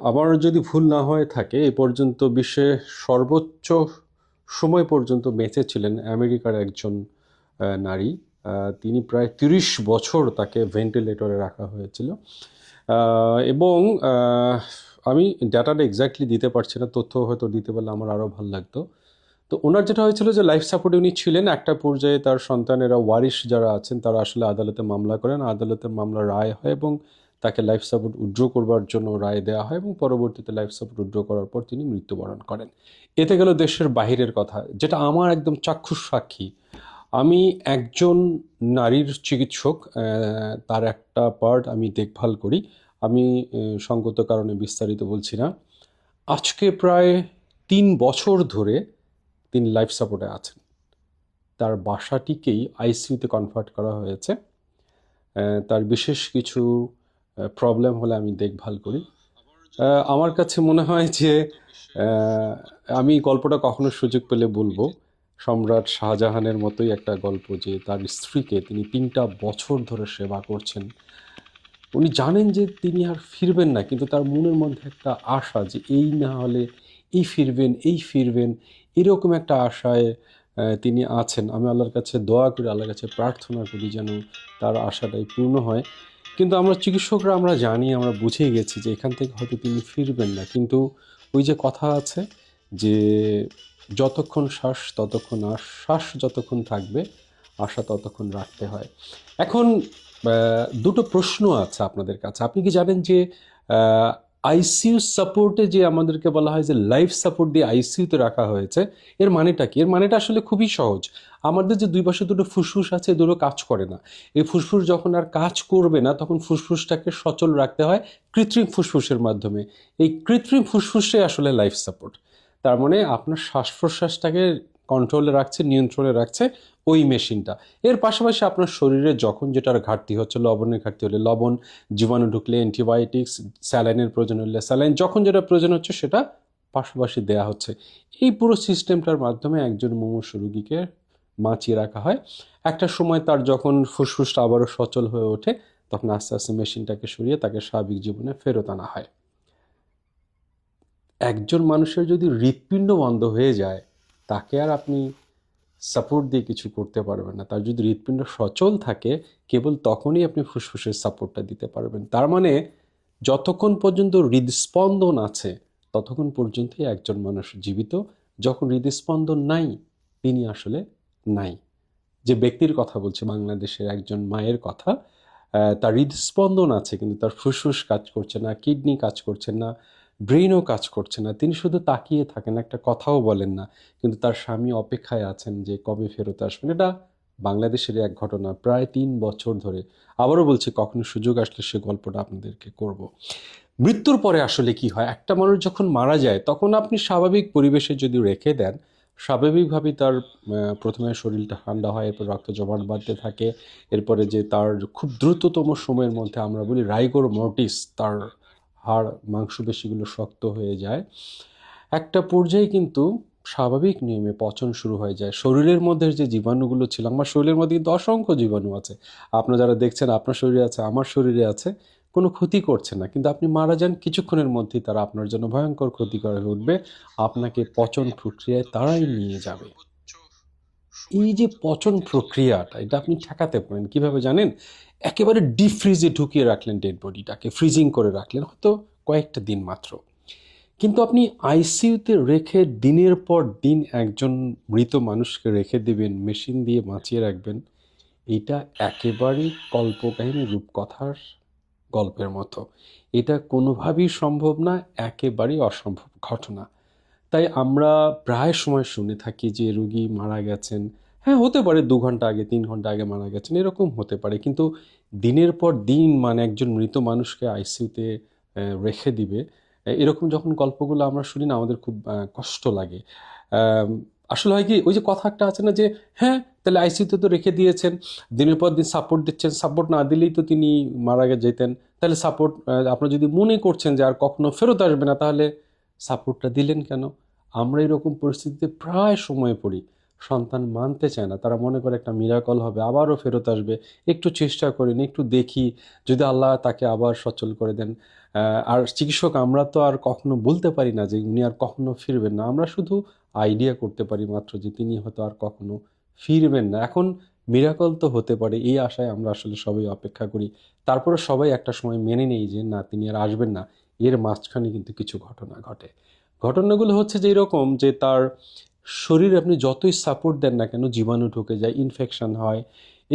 আমার যদি ভুল না হয়ে থাকে এ পর্যন্ত বিশ্বে সর্বোচ্চ সময় পর্যন্ত বেঁচে ছিলেন আমেরিকার একজন নারী। তিনি প্রায় 30 বছর তাকে ভেন্টিলেটরে রাখা হয়েছিল। এবং আমি ডাটাটা এক্স্যাক্টলি দিতে পারছি না, তথ্য হয়তো দিতে পারলে আমার আরও ভালো লাগতো। তো ওনার যেটা হয়েছিল যে লাইফ সাপোর্টে উনি ছিলেন, একটা পর্যায়ে তার সন্তানেরা ওয়ারিশ যারা আছেন তারা আসলে আদালতে মামলা করেন, আদালতে মামলা রায় হয় এবং তাকে লাইফ সাপোর্ট উইথড্র করবার জন্য রায় দেওয়া হয় এবং পরবর্তীতে লাইফ সাপোর্ট উইথড্র করার পর তিনি মৃত্যুবরণ করেন। এতে গেল দেশের বাহিরের কথা, যেটা আমার একদম চাক্ষুষ সাক্ষী। আমি একজন নারীর চিকিৎসক, তার একটা পার্ট আমি দেখভাল করি। আমি সঙ্গত কারণে বিস্তারিত বলছি না। আজকে প্রায় 3 বছর ধরে তিনি লাইফ সাপোর্টে আছেন। তার বাসাটিকেই আইসিইউতে কনভার্ট করা হয়েছে। তার বিশেষ কিছু প্রবলেম হলে আমি দেখভাল করি। আমার কাছে মনে হয় যে আমি গল্পটা কখনো সুযোগ পেলে বলবো। সম্রাট শাহজাহানের মতোই একটা গল্প, যে তার স্ত্রীকে তিনি 3টা বছর ধরে সেবা করছেন। উনি জানেন যে তিনি আর ফিরবেন না, কিন্তু তার মনের মধ্যে একটা আশা যে এই না হলে এই ফিরবেন, এই ফিরবেন, এরকম একটা আশায় তিনি আছেন। আমি আল্লাহর কাছে দোয়া করি, আল্লাহর কাছে প্রার্থনা করি যেন তার আশাটাই পূর্ণ হয়। কিন্তু আমরা চিকিৎসকরা আমরা জানি, আমরা বুঝে গেছি যে এখান থেকে হয়তো তিনি ফিরবেন না। কিন্তু ওই যে কথা আছে যে যতক্ষণ শ্বাস ততক্ষণ শ্বাস যতক্ষণ থাকবে আশা ততক্ষণ রাখতে হয়। এখন দুটো প্রশ্ন আছে আপনাদের কাছে। আপনি কি জানেন যে আইসিইউ সাপোর্টে যে আমাদেরকে বলা হয় যে লাইফ সাপোর্ট দিয়ে আইসিইউতে রাখা হয়েছে, এর মানেটা কি? এর মানেটা আসলে খুবই সহজ। আমাদের যে দুই পাশে দুটো ফুসফুস আছে, দুটো কাজ করে না। এই ফুসফুস যখন আর কাজ করবে না তখন ফুসফুসটাকে সচল রাখতে হয় কৃত্রিম ফুসফুসের মাধ্যমে। এই কৃত্রিম ফুসফুসটাই আসলে লাইফ সাপোর্ট। তার মানে আপনার শ্বাস প্রশ্বাসটাকে কন্ট্রোলে রাখছে, নিয়ন্ত্রণে রাখছে ওই মেশিনটা। এর পাশাপাশি আপনার শরীরে যখন যেটার ঘাটতি হচ্ছে, লবণের ঘাটতি হলে লবণ, জীবাণু ঢুকলে অ্যান্টিবায়োটিক্স, স্যালাইনের প্রয়োজন হলে স্যালাইন, যখন যেটা প্রয়োজন হচ্ছে সেটা পাশাপাশি দেয়া হচ্ছে। এই পুরো সিস্টেমটার মাধ্যমে একজন মুমূর্ষু রোগীকে বাঁচিয়ে রাখা হয়। একটা সময় তার যখন ফুসফুসটা আবারও সচল হয়ে ওঠে তখন আস্তে আস্তে মেশিনটাকে সরিয়ে তাকে স্বাভাবিক জীবনে ফেরত আনা হয়। একজন মানুষের যদি হৃৎপিণ্ড বন্ধ হয়ে যায় তাকে আর আপনি সাপোর্ট দিয়ে কিছু করতে পারবেন না। তার যদি হৃৎপিণ্ড সচল থাকে কেবল তখনই আপনি ফুসফুসের সাপোর্টটা দিতে পারবেন। তার মানে যতক্ষণ পর্যন্ত হৃদস্পন্দন আছে ততক্ষণ পর্যন্তই একজন মানুষ জীবিত। যখন হৃদস্পন্দন নাই তিনি আসলে নাই। যে ব্যক্তির কথা বলছে, বাংলাদেশের একজন মায়ের কথা, তার হৃদস্পন্দন আছে কিন্তু তার ফুসফুস কাজ করছে না, কিডনি কাজ করছে না, ব্রেনও কাজ করছে না। তিনি শুধু তাকিয়ে থাকেন, একটা কথাও বলেন না, কিন্তু তার স্বামী অপেক্ষায় আছেন যে কবে ফেরত আসবেন। এটা বাংলাদেশের এক ঘটনা, প্রায় 3 বছর ধরে। আবারও বলছি, কখনো সুযোগ আসলে সে গল্পটা আপনাদেরকে করব। মৃত্যুর পরে আসলে কি হয়? একটা মানুষ যখন মারা যায় তখন আপনি স্বাভাবিক পরিবেশে যদি রেখে দেন, স্বাভাবিকভাবেই তার প্রথমে শরীরটা ঠান্ডা হয়, এরপর রক্ত জমাট বাঁধতে থাকে। এরপরে যে তার খুব দ্রুততম সময়ের মধ্যে আমরা বলি রাইগোর মর্টিস, তার হাড় মাংসপেশিগুলো শক্ত হয়ে যায়। একটা পর্যায়ে কিন্তু স্বাভাবিক নিয়মে পচন শুরু হয়ে যায়। শরীরের মধ্যে যে জীবাণুগুলো ছিল, আমার শরীরের মধ্যে কিন্তু অসংখ্য জীবাণু আছে। আপনারা যারা দেখছেন আপনার শরীরে আছে, আমার শরীরে আছে, কোনো ক্ষতি করছে না। কিন্তু আপনি মারা যান, কিছুক্ষণের মধ্যেই তারা আপনার জন্য ভয়ঙ্কর ক্ষতিকর হয়ে উঠবে। আপনাকে পচন প্রক্রিয়ায় তারাই নিয়ে যাবে। এই যে পচন প্রক্রিয়াটা, এটা আপনি ঠেকাতে পারেন কিভাবে জানেন? একেবারে ডিপ ফ্রিজে ঢুকিয়ে রাখলেন ডেড বডিটাকে, ফ্রিজিং করে রাখলেন হয়তো কয়েকটা দিন মাত্র। কিন্তু আপনি আইসিইউতে রেখে দিনের পর দিন একজন মৃত মানুষকে রেখে দেবেন, মেশিন দিয়ে বাঁচিয়ে রাখবেন, এটা একেবারেই কল্পকাহিনী, রূপকথার গল্পের মতো। এটা কোনোভাবেই সম্ভব না, একেবারেই অসম্ভব ঘটনা। তাই আমরা প্রায় সময় শুনে থাকি যে রুগী মারা গেছেন। হ্যাঁ, হতে পারে 2 ঘন্টা আগে, 3 ঘন্টা আগে মারা গেছেন, এরকম হতে পারে। কিন্তু দিনের পর দিন মানে একজন মৃত মানুষকে আইসিইউতে রেখে দিবে, এরকম যখন গল্পগুলো আমরা শুনি না আমাদের খুব কষ্ট লাগে। আম, আসলে হয় কি, ওই যে কথা একটা আছে না যে হ্যাঁ তাহলে আইসিইউতে তো রেখে দিয়েছেন, দিনের পর দিন সাপোর্ট দিচ্ছেন, সাপোর্ট না দিলেই তো তিনি মারা যেতেন, তাহলে সাপোর্ট আপনারা যদি মনে করছেন যে আর কখনো ফেরত আসবে না তাহলে সাপোর্টটা দিলেন কেন? আমরা এরকম পরিস্থিতিতে প্রায় সময় পড়ি। সন্তান মানতে চায় না, তারা মনে করে একটা মিরাকল হবে, আবারও ফেরত আসবে, একটু চেষ্টা করেন, একটু দেখি, যদি আল্লাহ তাকে আবার সচল করে দেন। আর চিকিৎসক আমরা তো আর কখনো বলতে পারি না যে উনি আর কখনো ফিরবেন না, আমরা শুধু আইডিয়া করতে পারি মাত্র যে তিনি হয়তো আর কখনো ফিরবেন না। এখন মিরাকল তো হতে পারে, এই আশায় আমরা আসলে সবাই অপেক্ষা করি। তারপরে সবাই একটা সময় মেনে নেই যে না, তিনি আর আসবেন না। এর মাঝখানে কিন্তু কিছু ঘটনা ঘটে। ঘটনাগুলো হচ্ছে যে এরকম যে তার শরীরে আপনি যতই সাপোর্ট দেন না কেন জীবাণু ঢুকে যায়, ইনফেকশন হয়।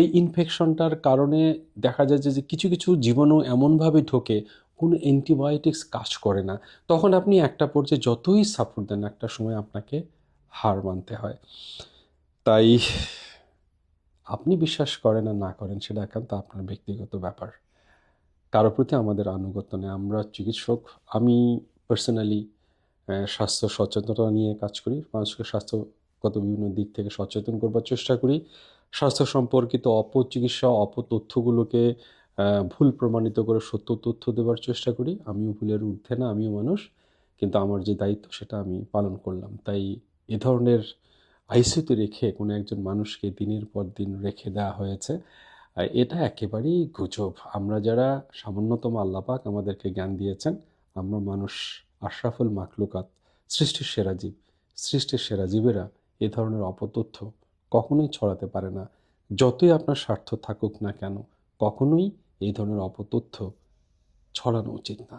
এই ইনফেকশনটার কারণে দেখা যায় যে কিছু কিছু জীবাণু এমনভাবে ঢোকে, কোনো অ্যান্টিবায়োটিক্স কাজ করে না। তখন আপনি একটা পর্যায়ে যতই সাপোর্ট দেন, একটা সময় আপনাকে হার মানতে হয়। তাই আপনি বিশ্বাস করেন আর না করেন সেটা একান্ত আপনার ব্যক্তিগত ব্যাপার। কারো প্রতি আমাদের আনুগত্য নেই। আমরা চিকিৎসক, আমি পার্সোনালি স্বাস্থ্য সচেতনতা নিয়ে কাজ করি। মানুষকে স্বাস্থ্যগত বিভিন্ন দিক থেকে সচেতন করবার চেষ্টা করি। স্বাস্থ্য সম্পর্কিত অপচিকিৎসা, অপতথ্যগুলোকে ভুল প্রমাণিত করে সত্য তথ্য দেবার চেষ্টা করি। আমিও ভুলের ঊর্ধ্বে না, আমিও মানুষ। কিন্তু আমার যে দায়িত্ব সেটা আমি পালন করলাম। তাই এ ধরনের আইসিইউতে রেখে কোনো একজন মানুষকে দিনের পর দিন রেখে দেওয়া হয়েছে, এটা একেবারেই গুজব। আমরা যারা সামান্যতম আল্লাহ পাক আমাদেরকে জ্ঞান দিয়েছেন, আমরা মানুষ, আশরাফুল মাখলুকাত, সৃষ্টির সেরা জীব, সৃষ্টির সেরা জীবেরা এ ধরনের অপতথ্য কখনোই ছড়াতে পারে না। যতই আপনার স্বার্থ থাকুক না কেন, কখনোই এই ধরনের অপতথ্য ছড়ানো উচিত না।